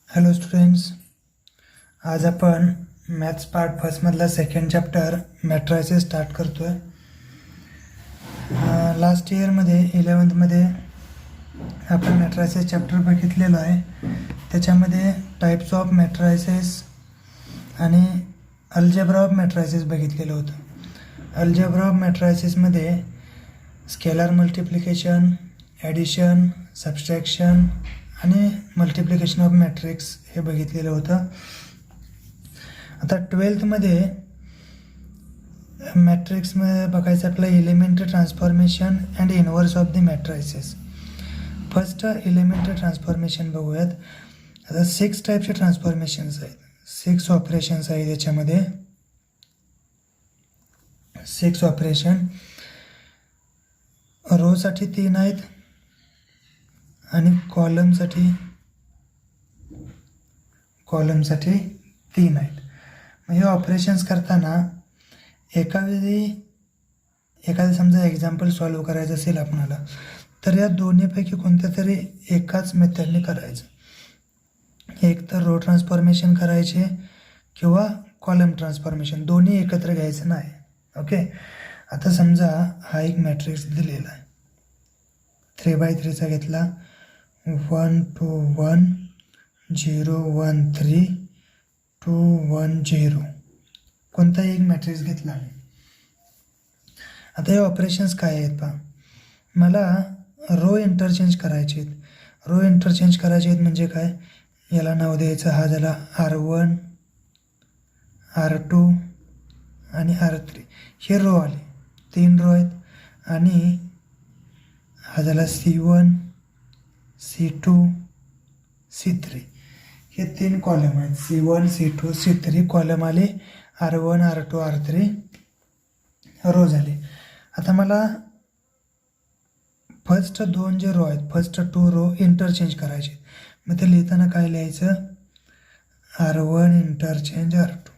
Hello students, आज आपण maths part फर्स्टमधला सेकंड चॅप्टर मॅट्रायसेस स्टार्ट करतो आहे. लास्ट इयरमध्ये 11th आपण मॅट्रायसेस चॅप्टर बघितलेलो आहे. त्याच्यामध्ये टाईप्स ऑफ मॅट्रायसेस आणि अल्जेब्रा ऑफ मॅट्रायसेस बघितलेलं होतं. अल्जेब्रा ऑफ मॅट्रायसेसमध्ये स्केलर मल्टिप्लिकेशन, ॲडिशन, सबस्ट्रॅक्शन आणि मल्टिप्लिकेशन ऑफ मॅट्रिक्स हे बघितलेलं होतं. आता 12thमध्ये मॅट्रिक्समध्ये बघायचं आपलं elementary transformation and inverse of the matrices. First elementary transformation बघूयात. आता 6 टाईपचे ट्रान्सफॉर्मेशन्स आहेत, 6 ऑपरेशन्स आहेत याच्यामध्ये. 6 ऑपरेशन रोसाठी 3 आहेत आणि कॉलमसाठी 3 आहेत. मग हे ऑपरेशन्स करताना एखादं समजा एक्झाम्पल सॉल्व करायचं असेल आपणाला, तर या दोन्हीपैकी कोणत्या तरी एकाच मेथडने करायचं. एक तर रो ट्रान्सफॉर्मेशन करायचे किंवा कॉलम ट्रान्सफॉर्मेशन, दोन्ही एकत्र घ्यायचं नाही. ओके, आता समजा हा एक मॅट्रिक्स दिलेला आहे, 3x3चा घेतला, 1 2 1 0 1 3 2 1 0, कोणताही एक मॅट्रिक्स घेतला. आता हे ऑपरेशन्स काय आहेत पहा. मला रो इंटरचेंज करायचे आहेत. रो इंटरचेंज करायचे आहेत म्हणजे काय, याला नाव द्यायचं, हा झाला R1 R2 आणि R3. हे रो आले, 3 रो आहेत. आणि हा झाला C1 C2 C3, हे 3 कॉलम आहेत. C1 C2 C3 कॉलम आले, R1 R2 R3 रो झाले. आता मला फर्स्ट 2 जे रो आहेत, फर्स्ट 2 रो इंटरचेंज करायचे. मग ते लिहिताना काय लिहायचं, R1 इंटरचेंज R2.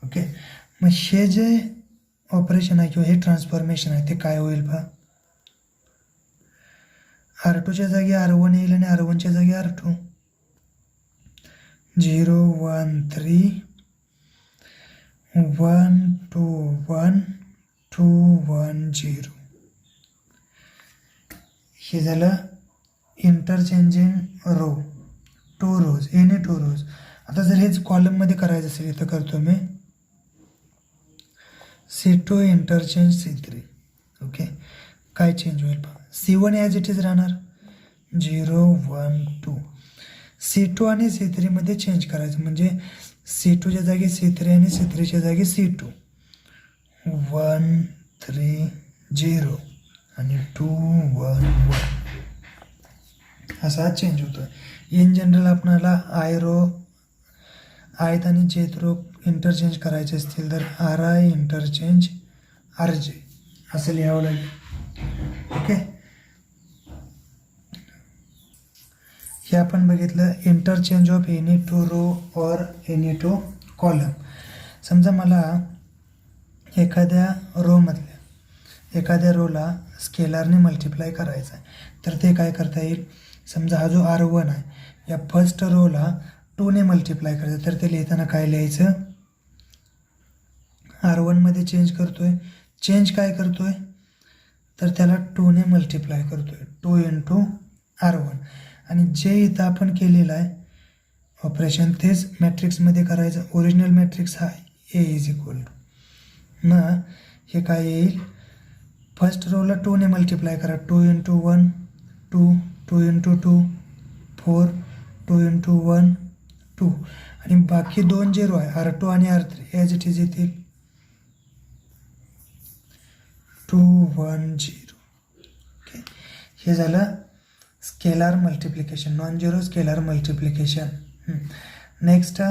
ओके, मग हे जे ऑपरेशन आहे किंवा हे ट्रान्सफॉर्मेशन आहे ते काय होईल पहा. R2च्या जागी R1 येईल आणि R1च्या जागी R2. 0 1 3 1 2 1 2 1 0, हे झालं इंटरचेंजिंग रो, 2 रोज, एनी 2 रोज. आता जर हेच कॉलममध्ये करायचं असेल, इथं करतो मी C2 इंटरचेंज C3. ओके, काय चेंज होईल पहा. C1 ॲज इट इज राहणार, 0 1 2. C2 आणि C3मध्ये चेंज करायचं, म्हणजे C2च्या जागी C3 आणि C3च्या जागी C2. 1 3 0 आणि 2 1 1, असा चेंज होतो. इन जनरल आपल्याला आयत आणि जेथ रो इंटरचेंज करायचे असतील तर RI इंटरचेंज RJ असं लिहावं लागेल. ओके, हे आपण बघितलं इंटरचेंज ऑफ एनी 2 रो और एनी 2 कॉलम. समजा मला एखाद्या रोला स्केलरने मल्टिप्लाय करायचं आहे, तर ते काय करता येईल. समजा हा जो R1 आहे, या फर्स्ट रोला 2ने मल्टिप्लाय करायचं, तर ते लिहिताना काय लिहायचं, R1मध्ये चेंज करतोय. चेंज काय करतोय, तर त्याला 2ने मल्टिप्लाय करतोय, 2 × R1. आणि जे इथं आपण केलेलं आहे ऑपरेशन तेच मॅट्रिक्समध्ये करायचं. ओरिजिनल मॅट्रिक्स हा A = मग हे काय येईल, फर्स्ट रोला 2ने मल्टिप्लाय करा, 2 × 1 2 2 × 2 4 2 × 1 2, आणि बाकी 2 जे रो आहे R2 आणि R3 ॲज इट इज येतील, 2 1 0. ओके, हे झालं scalar multiplication, non zero scalar multiplication. Next,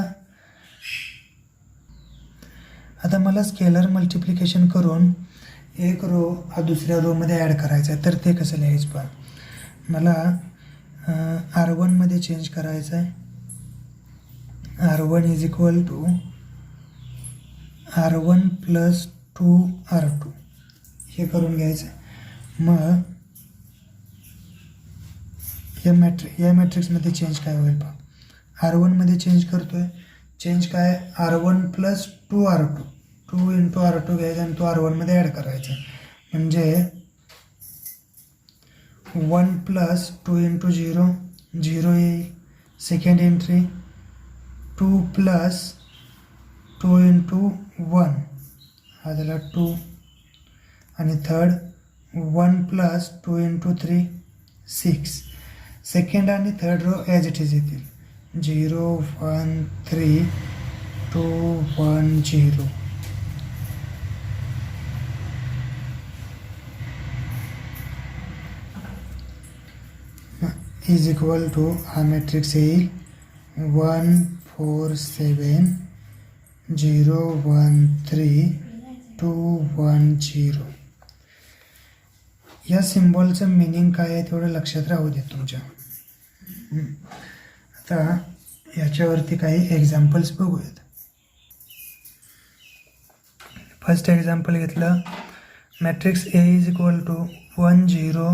आता मला स्केलर मल्टिप्लिकेशन करून एक रो हा दुसऱ्या रोमध्ये ॲड करायचा आहे, तर ते कसं लिहायचं पहा. मला R1मध्ये चेंज करायचं आहे, R1 = R1 + 2 R2 हे करून घ्यायचं. मग या मॅट्रिक्समध्ये चेंज काय होईल पहा. R1मध्ये चेंज करतो आहे. चेंज काय R1 plus 2R2, 2 into R2 घ्यायचा आणि तो R1मध्ये ॲड करायचा, म्हणजे 1 प्लस 2 इंटू 0 0 येईल. सेकंड एंट्री 2 प्लस 2 इंटू 1 हा झाला 2, आणि थर्ड 1 प्लस 2 इंटू 3 6. सेकंड आणि third row as it is येतील. 0 1 3 2 1 0. इज इक्वल टू हा मॅट्रिक्स येईल 1 4 7 0 1 3 2 1 0. या सिम्बॉलचं मिनिंग काय आहे तेवढं लक्षात राहू दे तुमच्या. आता याच्यावरती काही एक्झाम्पल्स बघूयात. फर्स्ट एक्झाम्पल घेतलं, matrix A is equal to 1 0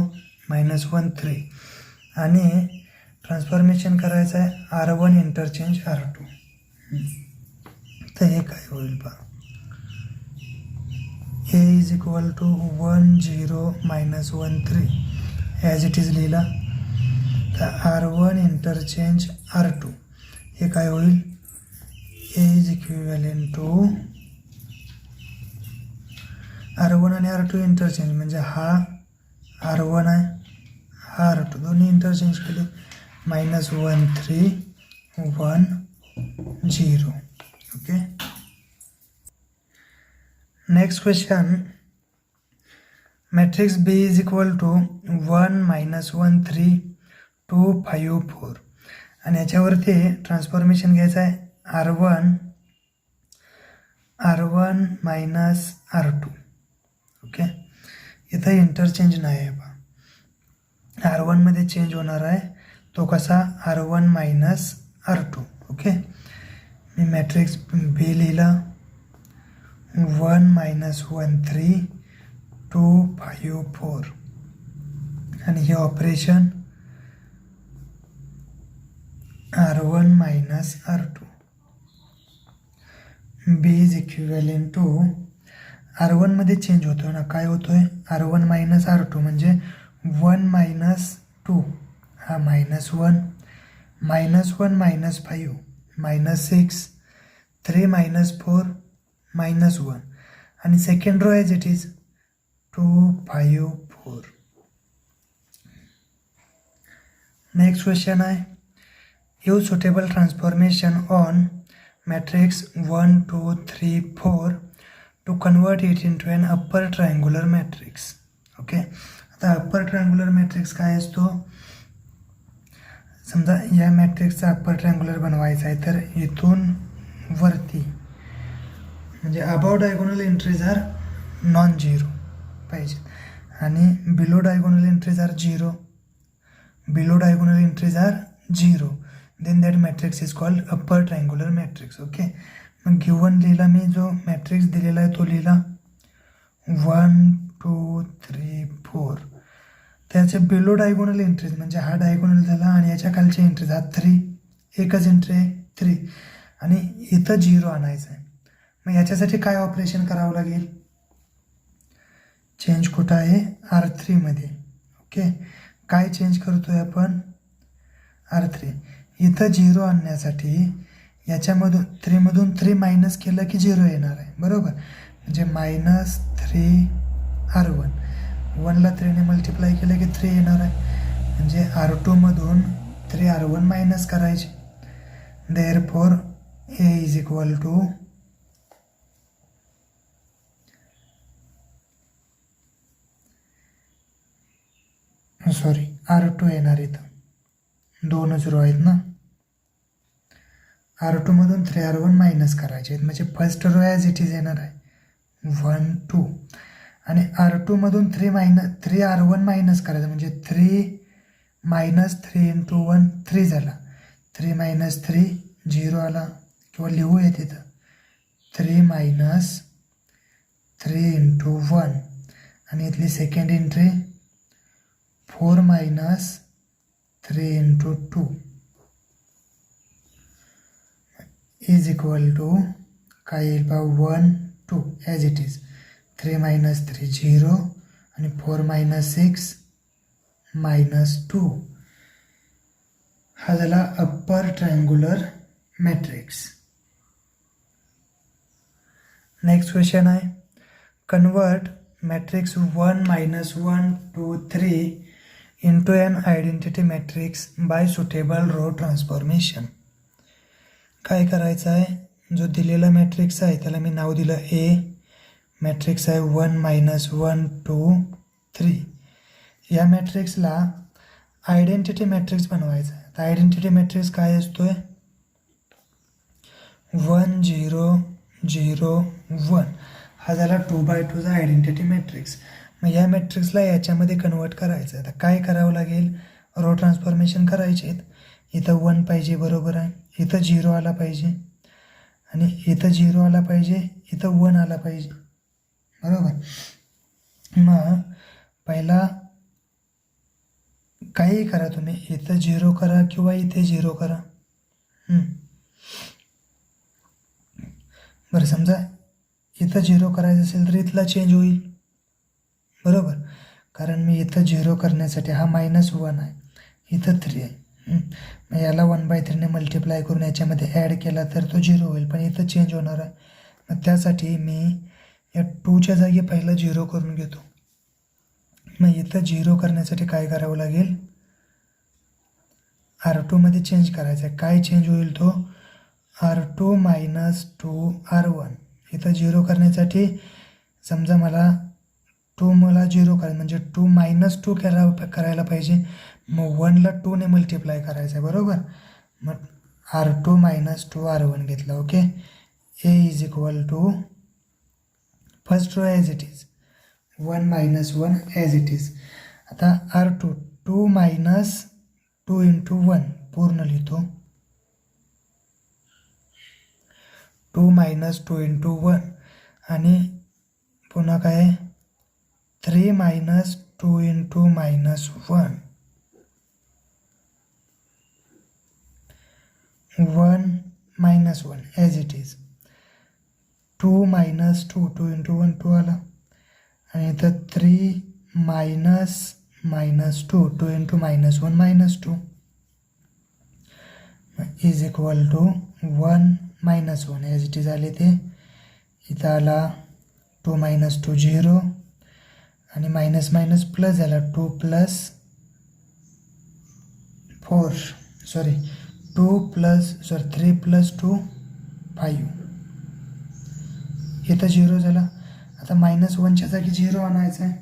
-1 3 आणि ट्रान्सफॉर्मेशन करायचं आहे R1 इंटरचेंज R2. तर हे काय होईल पहा. A is equal to 1 0 -1 3 as it is लिहिला. तर R1 इंटरचेंज R2 हे काय होईल, ए इज इक्विव्हॅलेंट टू R1 आणि R2 इंटरचेंज, म्हणजे हा R1 आहे, हा R2, दोन्ही इंटरचेंज केले, -1 3 1 0. Okay. Next question, matrix B is equal to 1 -1 3 2 5 4 आणि याच्यावरती ट्रान्सफॉर्मेशन घ्यायचं आहे R1 मायनस R2. ओके. इथं इंटरचेंज नाही आहे बा. R1मध्ये चेंज होणार आहे, तो कसा R1 मायनस R2. ओके. मी मॅट्रिक्स B लिहिला 1 -1 3 2 5 4 आणि हे operation R1 minus R2. B is equivalent to R1मध्ये चेंज होतो ना, काय होतो आहे R1 मायनस R2 म्हणजे 1 मायनस 2 हा -1 -1 -5 -6 3 -4 -1 आणि second row as it is 2 5 4. Next question आहे, use suitable transformation on matrix 1 2 3 4 to convert it into an upper triangular matrix. Okay. आता अप्पर ट्रायंग्युलर मॅट्रिक्स काय असतो, समजा या मॅट्रिक्सचा अप्पर ट्रायंग्युलर बनवायचा आहे, तर इथून वरती म्हणजे above diagonal entries are non zero पाहिजे आणि below diagonal entries are 0, below diagonal entries are 0, then that matrix is called upper triangular matrix. Okay. मग गिवन लिहिला मी, जो मॅट्रिक्स दिलेला आहे तो लिहिला 1 2 3 4. त्याचे बिलो डायगोनल एंट्रीज म्हणजे हा डायगोनल झाला आणि याच्या खालच्या एंट्रीज हा 3, एकच एंट्री आहे 3 आणि इथं 0 आणायचं आहे. मग याच्यासाठी काय ऑपरेशन करावं लागेल, चेंज कुठं आहे R3मध्ये. ओके. काय चेंज करतोय आपण R3. इथं 0 आणण्यासाठी याच्यामधून 3मधून 3 मायनस केलं की 0 येणार आहे, बरोबर. म्हणजे -3 R1, 1ला 3ने मल्टिप्लाय केलं की 3 येणार आहे, म्हणजे R2मधून 3 R1 मायनस करायचे. Therefore A is equal to R2 येणार, इथं 2च रो आहेत ना, R2मधून 3 R1 मायनस करायचे आहेत, म्हणजे first row as it is येणार आहे 1 2 आणि R2मधून 3 R1 मायनस करायचं, म्हणजे 3 -3 इंटू 1 3 झाला, 3 - 3 0 आला, किंवा लिहूया तिथं 3 - 3 इंटू 1 आणि इथली second entry 4 - 3 into 2. Is equal to काय येईल पहा 1 2 ॲज इट इज 3 - 3 0 आणि 4 - 6 -2 हा झाला upper triangular matrix. Next question आहे convert matrix 1 - 1 2 3 into an identity matrix by suitable row transformation. काय करायचं आहे जो दिलेला मॅट्रिक्स आहे त्याला मी नाव दिलं ए. मॅट्रिक्स आहे 1 - 1 2 3. या मॅट्रिक्सला आयडेंटिटी मॅट्रिक्स बनवायचा आहे. तर आयडेंटिटी मॅट्रिक्स काय असतोय 1 0 0 1 हा झाला 2x2 चा आयडेंटिटी मॅट्रिक्स. मग या मॅट्रिक्सला याच्यामध्ये कन्वर्ट करायचं आहे. तर काय करावं लागेल रो ट्रान्सफॉर्मेशन करायचे आहेत. इथं 1 पाहिजे बरोबर आहे, इथं 0 आला पाहिजे आणि इथं 0 आला पाहिजे, इथं 1 आला पाहिजे बरोबर. मग पहिला काही करा तुम्ही, इथं 0 करा किंवा इथे 0 करा. बरं समजा इथं 0 करायचं असेल तर इथला चेंज होईल बरोबर, कारण मी इथं 0 करण्यासाठी हा -1 आहे, इथं 3 आहे. मग याला 1/3 ने मल्टिप्लाय करून याच्यामध्ये ॲड केला तर तो 0 होईल, पण इथं चेंज होणार आहे. मग त्यासाठी मी या 2च्या जागी पहिलं 0 करून घेतो. मग इथं 0 करण्यासाठी काय करावं लागेल R2 मध्ये चेंज करायचं आहे. काय चेंज होईल तो R2 - 2 R1. इथं 0 करण्यासाठी समजा मला 0 करायचं म्हणजे 2 - 2 करायला पाहिजे. मग 1ला 2 ने मल्टिप्लाय करायचं आहे बरोबर. मग R2 - 2 R1 घेतला. Okay. A is equal to first row as it is 1 - 1 as it is. आता R2 2 - 2 × 1 पूर्ण लिहितो. 2 - 2 × 1 आणि पुन्हा काय 3 - 2 × -1 1 - 1 ॲज इट इज. 2 - 2 2 × 1 2 आला आणि इथं 3 - -2 2 × -1 -2 is equal to 1 - 1 as it is आले ते. इथं आला 2 - 2 0 आणि मायनस प्लस झाला 2 + 4 3 + 2 5. इथं 0 झाला. आता -1च्या जागी 0 आणायचं आहे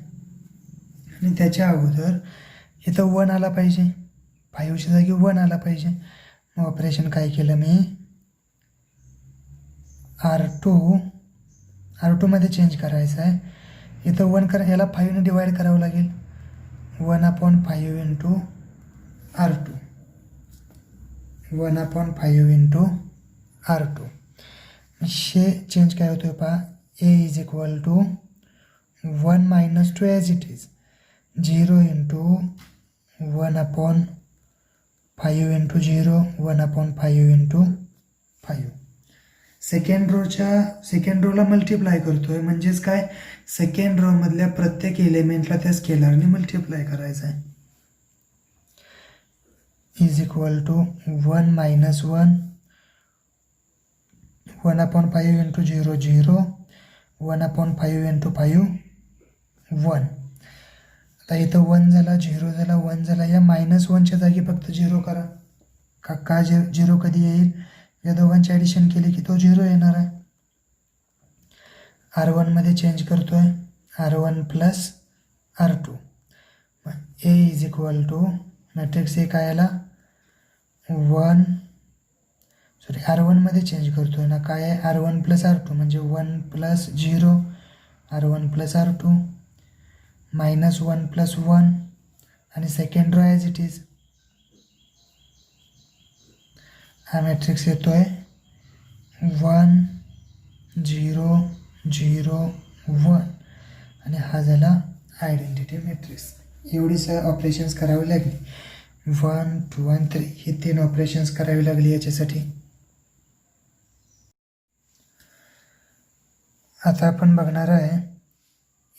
आणि त्याच्या अगोदर इथं 1 आला पाहिजे, 5च्या जागी 1 आला पाहिजे. मग ऑपरेशन काय केलं मी R2 मध्ये चेंज करायचं आहे. इथं 1 याला 5 ने डिवाईड करावं लागेल. 1/5 × R2 1/5 × R2. हे चेंज काय होतोय पहा A is equal to 1 - 2 as it is 0 × 1/5 × 0 1/5 × 5. Second रोला मल्टिप्लाय करतोय म्हणजेच काय सेकंड रो मधल्या प्रत्येक एलिमेंटला त्या स्केलरने मल्टिप्लाय करायचं आहे. Is equal to 1 - 1 1/5 × 0 0 1/5 × 5 1. आता इथं 1 झाला 0 झाला 1 झाला. या -1च्या जागी फक्त 0 करा. का 0 कधी येईल या दोघांची ॲडिशन केली की तो 0 येणार आहे. R1 मध्ये चेंज करतोय R1 + R2. A is equal to matrix A काय आला R1 मध्ये चेंज करतोय ना काय आहे R1 + R2 म्हणजे 1 + 0 R1 + R2 -1 + 1 आणि second row as it is. हा मॅट्रिक्स येतोय 1 0 0 1 आणि हा झाला आयडेंटिटी मॅट्रिक्स. एवढीच ऑपरेशन्स करावी लागली. 1 2 आणि 3 हे 3 ऑपरेशन्स करावी लागली याच्यासाठी. आता आपण बघणार आहे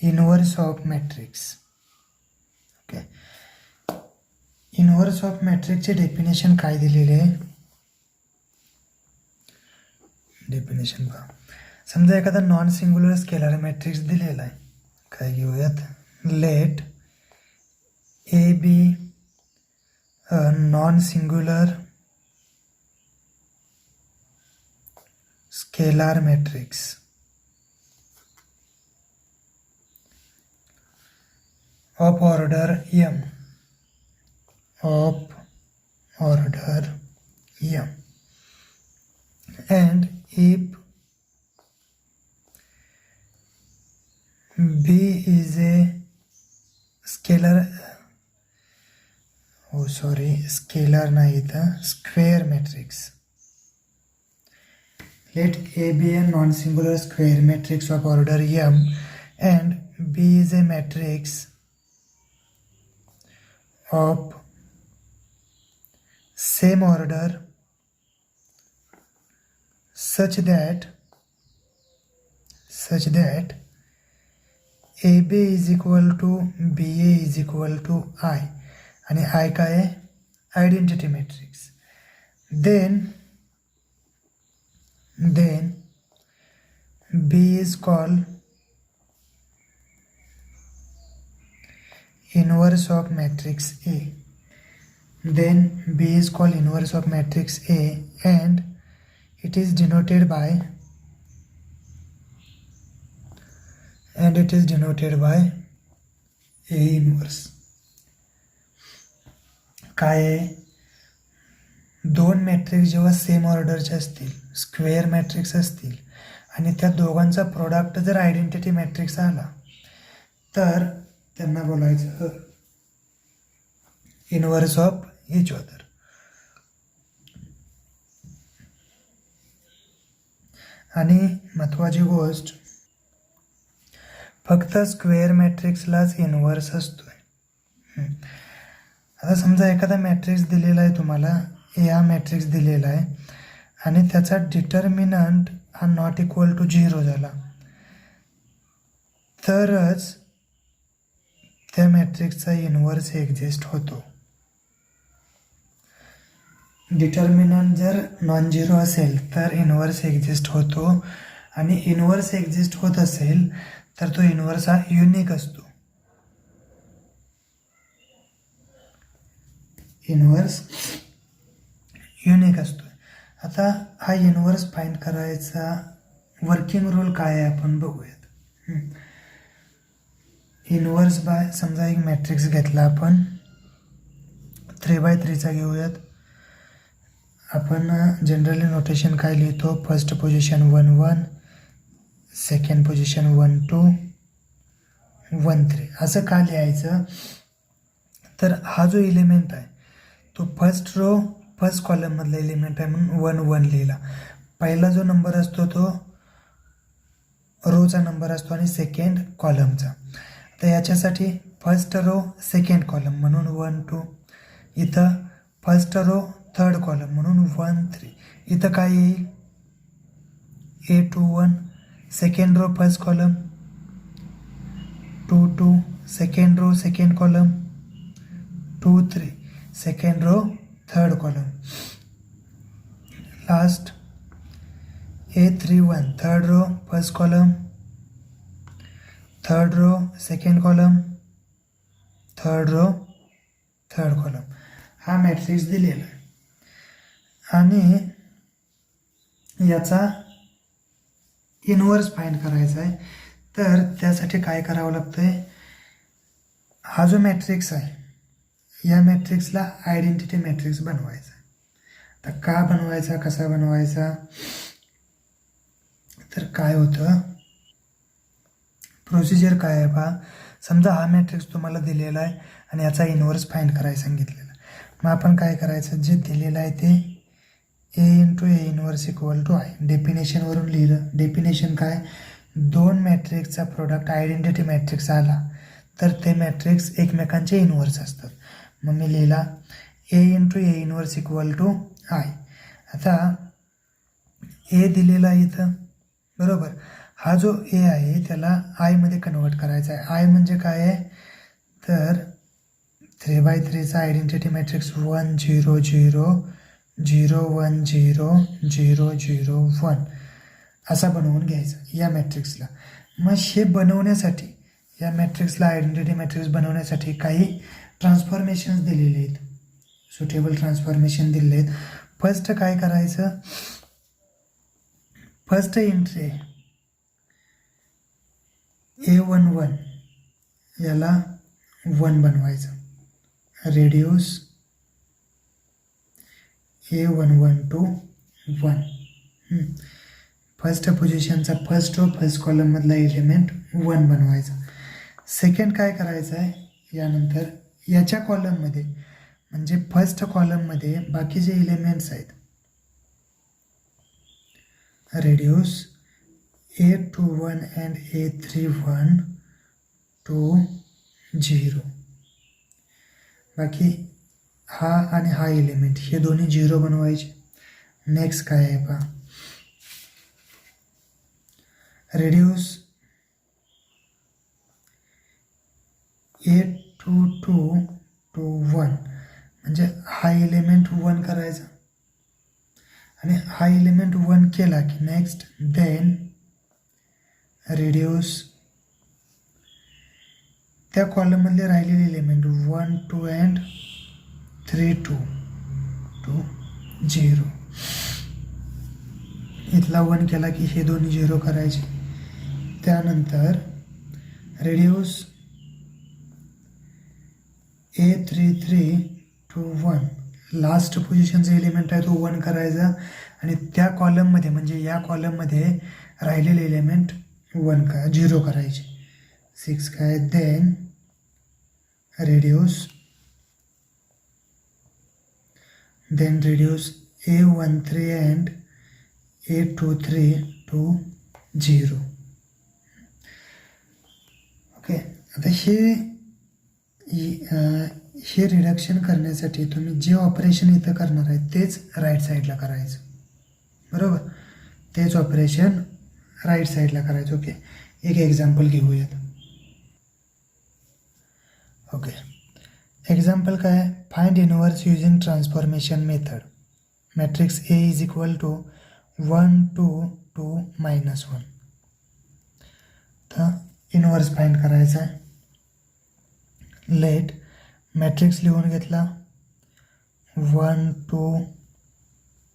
inverse of matrix. Okay, inverse of मॅट्रिक्सचे डेफिनेशन काय दिलेले आहे? डेफिनेशन पहा. समजा एखादा नॉन सिंग्युलर स्केलर मॅट्रिक्स दिलेला आहे. काय घेऊयात? Let A B non singular scalar matrix of order m, of order m, and if b is a scalar, scalar नाही तर square matrix. Let A be a non-singular square matrix of order m and B is a matrix of same order such that AB is equal to BA is equal to I, आणि I काय आहे? Identity matrix. then B is called inverse of matrix A. Then B is called inverse of matrix A and it is denoted by A inverse. काय आहे? दोन matrix जेव्हा same ऑर्डरचे असतील, square matrix असतील आणि त्या दोघांचा प्रोडक्ट जर आयडेंटिटी मॅट्रिक्स आला तर त्यांना बोलायचं इनव्हर्स ऑफ इच अदर. आणि महत्त्वाची गोष्ट, फक्त स्क्वेअर मॅट्रिक्सलाच इनव्हर्स असतोय. आता समजा एखादा मॅट्रिक्स दिलेला आहे तुम्हाला, हा मॅट्रिक्स दिलेला आहे आणि त्याचा डिटर्मिनंट हा नॉट इक्वल टू 0 झाला तरच त्या मॅट्रिक्सचा इनव्हर्स एक्झिस्ट होतो. डिटर्मिनंट जर नॉन झिरो असेल तर इनव्हर्स एक्झिस्ट होतो आणि इनव्हर्स एक्झिस्ट होत असेल तर तो इनव्हर्स हा युनिक असतो. इनव्हर्स युनिक असतो. आता हा इनव्हर्स फाइंड करायचा वर्किंग रूल काय आहे आपण बघूयात. इनव्हर्स बाय, समजा एक मॅट्रिक्स घेतला आपण 3x3चा घेऊयात. आपण जनरली नोटेशन काय लिहितो? फर्स्ट पोझिशन 1 1, सेकंड पोझिशन 1 2, 1 3 असं का लिहायचं? तर हा जो एलिमेंट आहे तो फर्स्ट कॉलममधला एलिमेंट आहे म्हणून 1 1 लिहिला. पहिला जो नंबर असतो तो रोचा नंबर असतो आणि सेकंड कॉलमचा. तर याच्यासाठी फर्स्ट रो सेकंड कॉलम म्हणून 1 2, इथं फर्स्ट रो थर्ड कॉलम म्हणून 1 3. इथं काय येईल? A 2 1, second row first column 2 2, second row second column 2 3, second row third column. Last A 3 1, third row first column, third row second column, third row third column. हा matrix दिलेला आहे आणि याचा inverse find करायचा आहे. तर त्यासाठी काय करावं लागतंय? हा जो मॅट्रिक्स आहे या मॅट्रिक्सला आयडेंटिटी मॅट्रिक्स बनवायचा. तर का बनवायचा, कसा बनवायचा? तर काय होतं, प्रोसिजर काय आहे पहा. समजा हा मॅट्रिक्स तुम्हाला दिलेला आहे आणि याचा इनव्हर्स फाइंड करायला सांगितलेला. मग आपण काय करायचं? जे दिलेलं आहे ते A × A inverse equal to I. डेफिनेशनवरून लिहिलं. डेफिनेशन काय? दोन मॅट्रिक्सचा प्रोडक्ट आयडेंटिटी मॅट्रिक्स आला तर ते मॅट्रिक्स एकमेकांचे इनव्हर्स असतात. मग मी लिहिला A × A inverse equal to I. आता A दिलेला इथं, बरोबर. हा जो ए आहे त्याला आयमध्ये कन्वर्ट करायचा आहे. आय म्हणजे काय आहे तर 3x3चा आयडेंटिटी मॅट्रिक्स 1 0 0 0 1 0 0 0 1 असा बनवून घ्यायचा या मॅट्रिक्सला. मग हे बनवण्यासाठी या मॅट्रिक्सला आयडेंटिटी मॅट्रिक्स बनवण्यासाठी काही ट्रान्सफॉर्मेशन्स दिलेले आहेत, सुटेबल ट्रान्सफॉर्मेशन दिलेले आहेत. फर्स्ट काय करायचं, फर्स्ट एंट्री A11 याला 1 बनवायचं, रेड्यूस A11 टू 1. फर्स्ट पोझिशनचा फर्स्ट रो फर्स्ट कॉलममधला एलिमेंट 1 बनवायचा. सेकंड काय करायचं आहे, यानंतर याच्या कॉलममध्ये म्हणजे फर्स्ट कॉलममध्ये बाकीचे एलिमेंट्स आहेत, reduce A21 and A31 to 0. बाकी हा आणि हा एलिमेंट हे दोन्ही 0 बनवायचे. नेक्स्ट काय आहे पहा, रेड्यूस A22 टू 1 म्हणजे हा एलिमेंट 1 करायचा आणि हा एलिमेंट 1 केला की नेक्स्ट देन रेड्यूस त्या कॉलममधले राहिलेले एलिमेंट 1 2 अँड 3 2 टू 0. इथला 1 केला की हे दोन्ही 0 करायचे. त्यानंतर रेड्यूस A33 टू 1 लास्ट पोझिशनचा एलिमेंट आहे तो 1 करायचा आणि त्या कॉलममध्ये म्हणजे या कॉलममध्ये राहिलेले एलिमेंट 0 करायचे. 6 काय then reduce A13 and A23 to 0. ओके, आता हे रिडक्शन करण्यासाठी तुम्ही जे ऑपरेशन इथं करणार आहे तेच राईट साईडला करायचं, बरोबर. तेच ऑपरेशन राईट साईडला करायचं. ओके, एक एक्झाम्पल घेऊयात. ओके, एक्झाम्पल काय आहे, find inverse using transformation method. Matrix A is equal to 1 2 2 -1. तर इनवर्स फाइंड करायचा आहे. लेट मॅट्रिक्स लिहून घेतला 1 2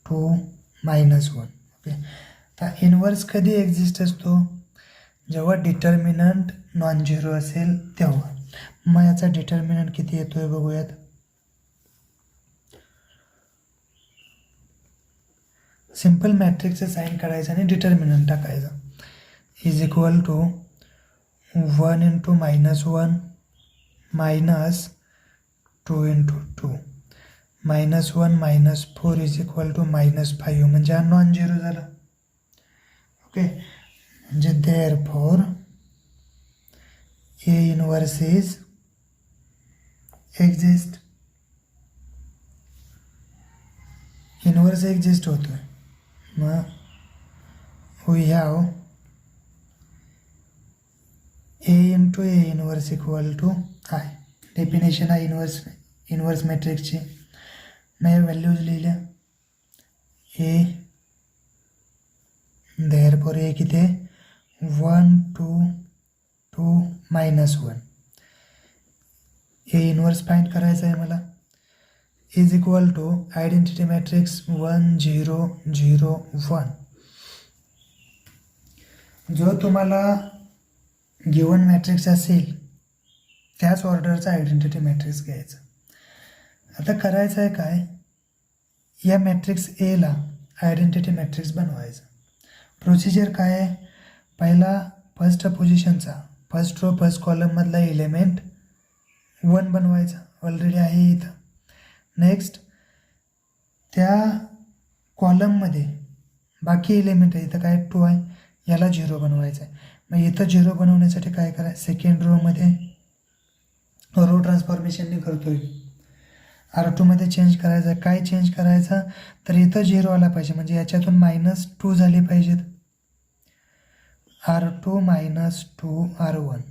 2 -1. ओके, तर इनवर्स कधी एक्झिस्ट असतो, जेव्हा डिटर्मिनंट नॉन झिरो असेल तेव्हा. मग याचा डिटर्मिनंट किती येतोय बघूयात. सिंपल मॅट्रिक्सचं साईन काढायचं आणि डिटर्मिनंट टाकायचं. Is equal to 1 into -1 minus 2 into 2 -1 -4 is equal to -5 म्हणजे हा नॉन झिरो झाला. ओके, म्हणजे therefore A inverse is exist. Inverse exist होतोय. मग we have A into A inverse equal to I. Definition आहे इनवर्स मॅट्रिक्सची. मग या व्हॅल्यूज लिहिल्या. A देअरफॉर A किती आहे 1 2 2 -1. A इनवर्स फाइंड करायचं आहे मला. Is equal to identity matrix 1 0 0 1. जो तुम्हाला गिवन मॅट्रिक्स असेल त्याच ऑर्डरचा आयडेंटिटी मॅट्रिक्स घ्यायचा. आता करायचं आहे काय, या मॅट्रिक्स Aला आयडेंटिटी मॅट्रिक्स बनवायचं. प्रोसिजर काय आहे, पहिला फर्स्ट पोझिशनचा फर्स्ट रो फर्स्ट कॉलममधला एलिमेंट 1 बनवायचा, ऑलरेडी आहे इथं. नेक्स्ट त्या कॉलममध्ये बाकी एलिमेंट आहे, इथं काय 2 आहे, याला 0 बनवायचं आहे. मग इथं 0 बनवण्यासाठी काय करायचं, सेकंड रोमध्ये रो ट्रान्सफॉर्मेशनने करतोय, R2मध्ये चेंज करायचं आहे. काय चेंज करायचा तर इथं 0 आला पाहिजे, म्हणजे याच्यातून -2 झाले पाहिजेत R2 minus 2R1.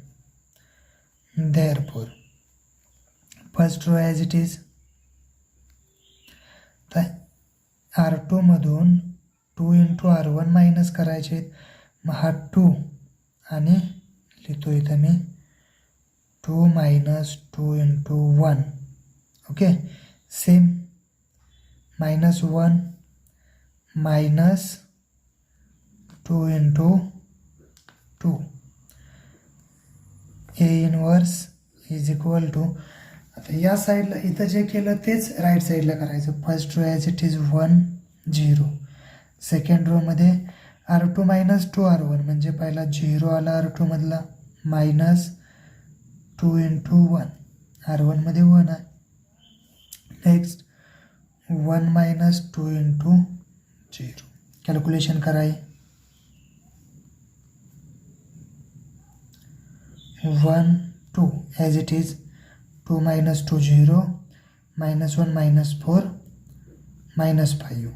Therefore, first row as it is. तर R2 मधून 2 into R1 मायनस करायचे आहेत. मग हा 2 आणि लिहितो इथं मी 2 minus 2 into 1. Okay, same minus 1 minus 2 into 2. A inverse is equal to, आता या साईडला इथं जे केलं तेच राईट साईडला करायचं. First row as it is 1 0. Second रोमध्ये R2 minus 2R1 म्हणजे पहिला 0 आला R2 मधला, मायनस 2 into 1. R1 मध्ये 1 आहे. Next 1 minus 2 into 0. कॅल्क्युलेशन कराई. 1 2 as it is. 2 minus 2 0, minus 1 minus 4 minus 5.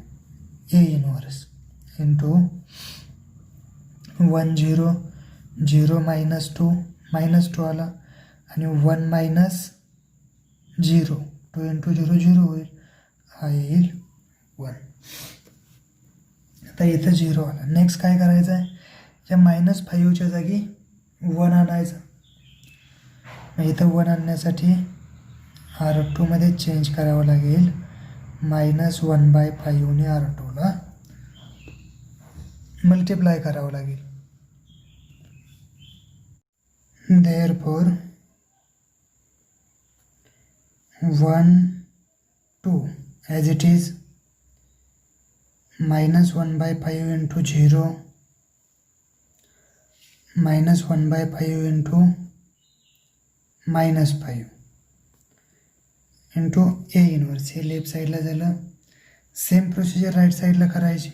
A inverse into 1 0 0 minus 2 आला आणि 1 minus 0. 2 into 0 0 होईल, हा येईल 1. आता इथं 0 आला. नेक्स्ट काय करायचं आहे, या -5च्या जागी 1 आणायचं. मग इथं 1 आणण्यासाठी R2 मध्ये चेंज करावं लागेल. -1/5 ने R2ला मल्टिप्लाय करावं लागेल. Therefore 1 2 as it is. -1/5 into 0 -1/5 into -5 into A inverse. हे लेफ्ट साईडला झालं. सेम प्रोसिजर राईट साईडला करायची.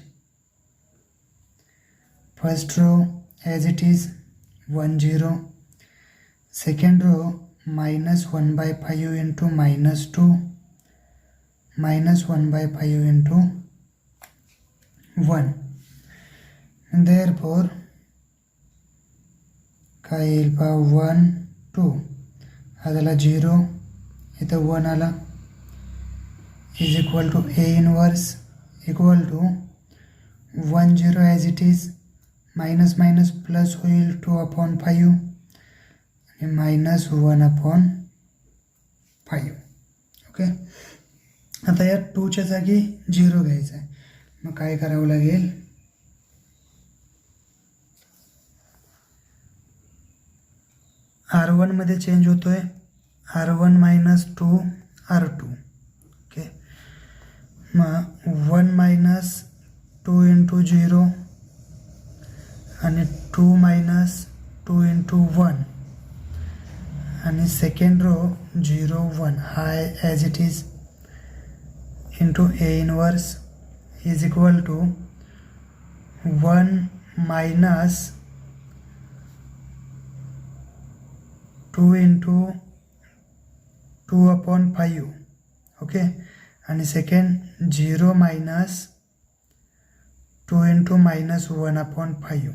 First row as it is 1 0. Second row -1/5 into -2 -1/5 into 1. Therefore काय येईल पहा, 1 2 हा झाला 0, इथं 1 आला, is equal to A inverse equal to 1 0 as it is. Minus minus plus होईल 2/5 आणि -1/5. ओके, आता या 2च्या जागी 0 घ्यायचं आहे. मग काय करावं लागेल, R1 मध्ये चेंज होतोय. R1 minus 2 R2. ओके, मग 1 minus 2 into 0 आणि 2 minus 2 into 1 आणि सेकंड रो 0 1 हाय as it is into A inverse is equal to 1 minus 2 into 2/5. Okay, आणि सेकंड 0 minus 2 into -1/5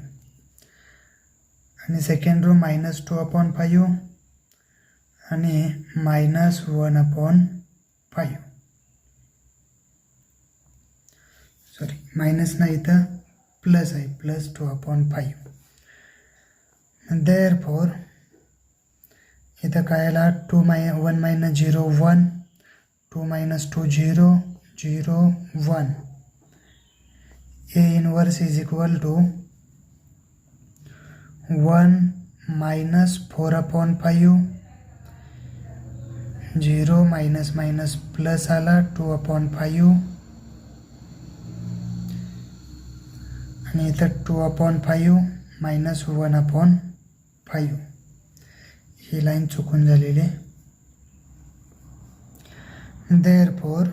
आणि सेकंड रो -2/5 आणि -1/5. सॉरी, मायनस नाही, इथं प्लस आहे, +2/5. देअरफॉर इथं काय आला, 1 minus 0 1, 2 minus 2 0 0 1. A inverse is equal to 1 minus 4/5. 0 minus minus plus आला 2/5 आणि इथं 2/5 minus 1/5. ही लाईन चुकून झालेली. Therefore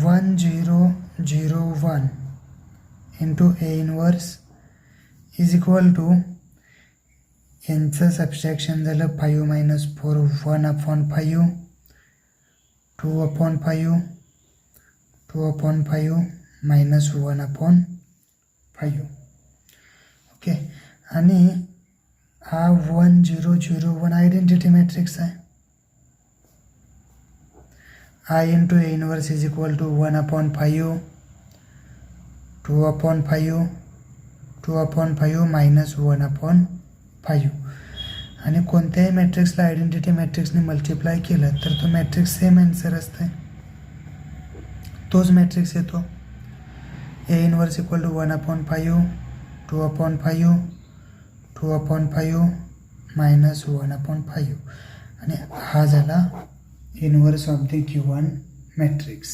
1 0 0 1 into A inverse is equal to, यांचं सबस्ट्रॅक्शन झालं 5 minus 4 1/5 2/5 2/5 minus 1/5. ओके, आणि हा 1 0 0 1 आयडेंटिटी मॅट्रिक्स आहे. I into A inverse is equal to 1/5, 2/5, 2/5 minus 1/5. आणि कोणत्याही मॅट्रिक्सला आयडेंटिटी मॅट्रिक्सने मल्टिप्लाय केलं तर तो मॅट्रिक्स सेम आन्सर असते, तोच मॅट्रिक्स येतो. A inverse equal to 1/5, 2/5, 2/5 minus 1/5. आणि हा झाला inverse of the given matrix.